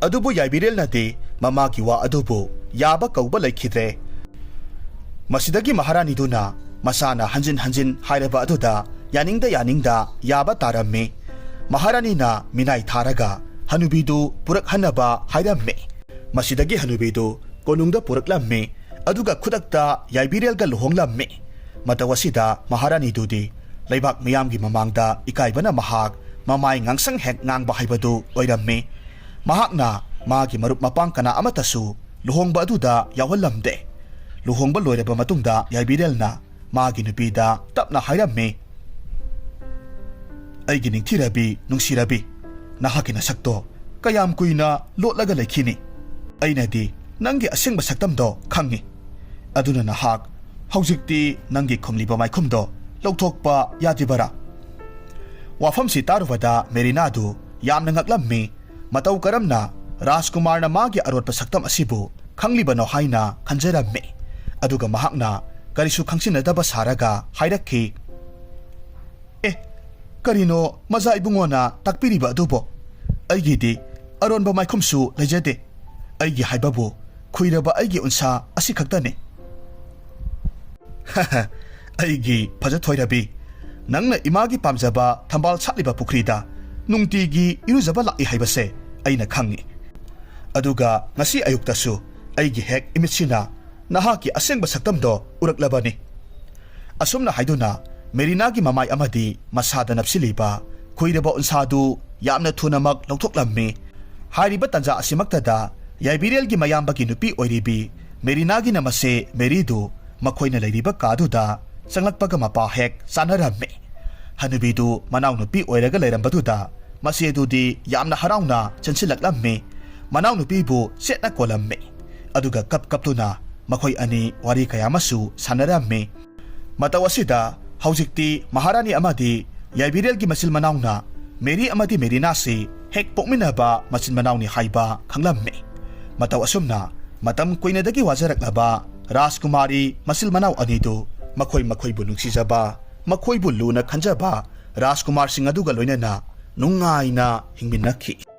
ꯑꯗꯨꯕꯨ ꯌꯥꯏꯕꯤꯔꯦꯜꯅꯗꯤ ꯃꯃꯥꯒꯤ ꯋꯥ ꯑꯗꯨꯕꯨ ꯌꯥꯕ ꯀꯧꯕ ꯂꯩꯈꯤꯗ꯭ꯔꯦ ꯃꯁꯤꯗꯒꯤ ꯃꯍꯥꯔꯥꯅꯤꯗꯨꯅ ꯃꯁꯥꯅ ꯍꯟꯖꯤꯟ ꯍꯟꯖꯤꯟ ꯍꯥꯏꯔꯕ ꯑꯗꯨꯗ ꯌꯥꯅꯤꯡꯗ ꯌꯥꯅꯤꯡꯗ ꯌꯥꯕ ꯇꯥꯔꯝꯃꯤ ꯃꯍꯥꯔꯥꯅꯤꯅ ꯃꯤꯅꯥꯏ ꯊꯥꯔꯒ ꯍꯅꯨꯕꯤꯗꯨ ꯄꯨꯔꯛꯍꯟꯅꯕ ꯍꯥꯏꯔꯝꯃꯤ ꯃꯁꯤꯗꯒꯤ ꯍꯅꯨꯕꯤꯗꯨ ꯀꯣꯅꯨꯡꯗ ꯄꯨꯔꯛꯂꯝꯃꯤ ꯑꯗꯨꯒ ꯈꯨꯗꯛꯇ ꯌꯥꯏꯕꯤꯔꯦꯜꯒ ꯂꯨꯍꯣꯡꯂꯝꯃꯤ ꯃꯇꯧ ꯑꯁꯤꯗ ꯃꯍꯥꯔꯥꯅꯤꯗꯨꯗꯤ ꯂꯩꯕꯥꯛ ꯃꯤꯌꯥꯝꯒꯤ ꯃꯃꯥꯡꯗ ꯏꯀꯥꯏꯕꯅ ꯃꯍꯥꯛ ꯃꯃꯥꯏ ꯉꯥꯡꯁꯪ ꯍꯦꯛ ꯉꯥꯡꯕ ꯍꯥꯏꯕꯗꯨ ꯑꯣꯏꯔꯝꯃꯤ ꯃꯍꯥꯛꯅ ꯃꯥꯒꯤ ꯃꯔꯨꯞ ꯃꯄꯥꯡ ꯀꯅꯥ ꯑꯃꯠꯇꯁꯨ ꯂꯨꯍꯣꯡꯕ ꯑꯗꯨꯗ ꯌꯥꯎꯍꯜꯂꯝꯗꯦ ꯂꯨꯍꯣꯡꯕ ꯂꯣꯏꯔꯕ ꯃꯇꯨꯡꯗ ꯌꯥꯏꯕꯤꯔꯦꯜꯅ ꯃꯥꯒꯤ ꯅꯨꯄꯤꯗ ꯇꯞꯅ ꯍꯥꯏꯔꯝꯃꯤ ꯑꯩꯒꯤ ꯅꯤꯡꯊꯤꯔꯕꯤ ꯅꯨꯡꯁꯤꯔꯕꯤ ꯅꯍꯥꯛꯀꯤ ꯅꯁꯛꯇꯣ ꯀꯌꯥꯝ ꯀꯨꯏꯅ ꯂꯣꯠꯂꯒ ꯂꯩꯈꯤꯅꯤ ꯑꯩꯅꯗꯤ ꯅꯪꯒꯤ ꯑꯁꯦꯡꯕ ꯁꯛꯇꯝꯗꯣ ꯈꯪꯉꯤ ꯑꯗꯨꯅ ꯅꯍꯥꯛ ꯍꯧꯖꯤꯛꯇꯤ ꯅꯪꯒꯤ ꯈꯨꯝꯂꯤꯕ ꯃꯥꯏꯈꯨꯝꯗꯣ ꯂꯧꯊꯣꯛꯄ ꯌꯥꯗ꯭ꯔꯤꯕꯔꯥ ꯋꯥꯐꯝꯁꯤ ꯇꯥꯔꯨꯕꯗ ꯃꯦꯔꯤꯅꯥꯗꯨ ꯌꯥꯝꯅ ꯉꯛꯂꯝꯃꯤ ꯃꯇꯧ ꯀꯔꯝꯅ ꯔꯥꯖꯀꯨꯃꯥꯔꯅ ꯃꯥꯒꯤ ꯑꯔꯣꯠꯄ ꯁꯛꯇꯝ ꯑꯁꯤꯕꯨ ꯈꯪꯂꯤꯕꯅꯣ ꯍꯥꯏꯅ ꯈꯟꯖꯔꯝꯃꯤ ꯑꯗꯨꯒ ꯃꯍꯥꯛꯅ ꯀꯔꯤꯁꯨ ꯈꯪꯁꯤꯟꯅꯗꯕ ꯁꯥꯔꯒ ꯍꯥꯏꯔꯛꯈꯤ ꯑꯦ ꯀꯔꯤꯅꯣ ꯃꯖꯥ ꯏꯕꯨꯡꯉꯣꯅ ꯇꯥꯛꯄꯤꯔꯤꯕ ꯑꯗꯨꯕꯣ ꯑꯩꯒꯤꯗꯤ ꯑꯔꯣꯟꯕ ꯃꯥꯏꯈꯨꯝꯁꯨ ꯂꯩꯖꯗꯦ ꯑꯩꯒꯤ ꯍꯥꯏꯕꯕꯨ ꯈꯨꯏꯔꯕ ꯑꯩꯒꯤ ꯎꯟꯁꯥ ꯑꯁꯤ ꯈꯛꯇꯅꯤ ꯑꯩꯒꯤ ꯐꯖꯊꯣꯏꯔꯕꯤ ꯅꯪꯅ ꯏꯃꯥꯒꯤ ꯄꯥꯝꯖꯕ ꯊꯝꯕꯥꯜ ꯁꯥꯠꯂꯤꯕ ꯄꯨꯈ꯭ꯔꯤꯗ ꯅꯨꯡꯇꯤꯒꯤ ꯏꯔꯨꯖꯕ ꯂꯥꯛꯏ ꯍꯥꯏꯕꯁꯦ ꯑꯩꯅ ꯈꯪꯉꯤ ꯑꯗꯨꯒ ꯉꯁꯤ ꯑꯌꯨꯛꯇꯁꯨ ꯑꯩꯒꯤ ꯍꯦꯛ ꯏꯃꯤꯠꯁꯤꯅ ꯅꯍꯥꯛꯀꯤ ꯑꯁꯦꯡꯕ ꯁꯛꯇꯝꯗꯣ ꯎꯔꯛꯂꯕꯅꯤ ꯑꯁꯨꯝꯅ ꯍꯥꯏꯗꯨꯅ ꯃꯦꯔꯤꯅꯥꯒꯤ ꯃꯃꯥꯏ ꯑꯃꯗꯤ ꯃꯁꯥꯗ ꯅꯞꯁꯤꯜꯂꯤꯕ ꯈꯨꯏꯔꯕ ꯎꯟꯁꯥꯗꯨ ꯌꯥꯝꯅ ꯊꯨꯅꯃꯛ ꯂꯧꯊꯣꯛꯂꯝꯃꯤ ꯍꯥꯏꯔꯤꯕ ꯇꯟꯖꯥ ꯑꯁꯤꯃꯛꯇꯗ ꯌꯥꯏꯕꯤꯔꯦꯜꯒꯤ ꯃꯌꯥꯝꯕꯒꯤ ꯅꯨꯄꯤ ꯑꯣꯏꯔꯤꯕꯤ ꯃꯦꯔꯤꯅꯥꯒꯤꯅ ꯃꯁꯦ ꯃꯦꯔꯤꯗꯨ ꯃꯈꯣꯏꯅ ꯂꯩꯔꯤꯕ ꯀꯥꯗꯨꯗ ꯆꯪꯂꯛꯄꯒ ꯃꯄꯥ ꯍꯦꯛ ꯆꯥꯅꯔꯝꯃꯤ ꯍꯅꯨꯕꯤꯗꯨ ꯃꯅꯥꯎꯅꯨꯄꯤ ꯑꯣꯏꯔꯒ ꯂꯩꯔꯝꯕꯗꯨꯗ ꯃꯆꯦꯗꯨꯗꯤ ꯌꯥꯝꯅ ꯍꯔꯥꯎꯅ ꯆꯪꯁꯤꯜꯂꯛꯂꯝꯃꯤ ꯃꯅꯥꯎꯅꯨꯄꯤꯕꯨ ꯆꯦꯠꯅ ꯀꯣꯜꯂꯝꯃꯤ ꯑꯗꯨꯒ ꯀꯞꯇꯨꯅ ꯃꯈꯣꯏ ꯑꯅꯤ ꯋꯥꯔꯤ ꯀꯌꯥ ꯑꯃꯁꯨ ꯁꯥꯟꯅꯔꯝꯃꯤ ꯃꯇꯧ ꯑꯁꯤꯗ ꯍꯧꯖꯤꯛꯇꯤ ꯃꯍꯥꯔꯥꯅꯤ ꯑꯃꯗꯤ ꯌꯥꯏꯕꯤꯔꯦꯜꯒꯤ ꯃꯆꯤꯜ ꯃꯅꯥꯎꯅ ꯃꯦꯔꯤ ꯑꯃꯗꯤ ꯃꯦꯔꯤꯅꯥꯁꯤ ꯍꯦꯛ ꯄꯣꯛꯃꯤꯟꯅꯕ ꯃꯆꯤꯟ ꯃꯅꯥꯎꯅꯤ ꯍꯥꯏꯕ ꯈꯪꯂꯝꯃꯤ ꯃꯇꯧ ꯑꯁꯨꯝꯅ ꯃꯇꯝ ꯀꯨꯏꯅꯗꯒꯤ ꯋꯥꯖꯔꯛꯂꯕ ꯔꯥꯖꯀꯨꯃꯥꯔꯤ ꯃꯆꯤꯜ ꯃꯅꯥꯎ ꯑꯅꯤꯗꯨ ꯃꯈꯣꯏꯕꯨ ꯅꯨꯡꯁꯤꯖꯕ ꯃꯈꯣꯏꯕꯨ ꯂꯨꯅ ꯈꯟꯖꯕ ꯔꯥꯖꯀꯨꯃꯥꯔꯁꯤꯡ ꯑꯗꯨꯒ ꯂꯣꯏꯅꯅ ꯅꯨꯡꯉꯥꯏꯅ ꯍꯤꯡꯃꯤꯟꯅꯈꯤ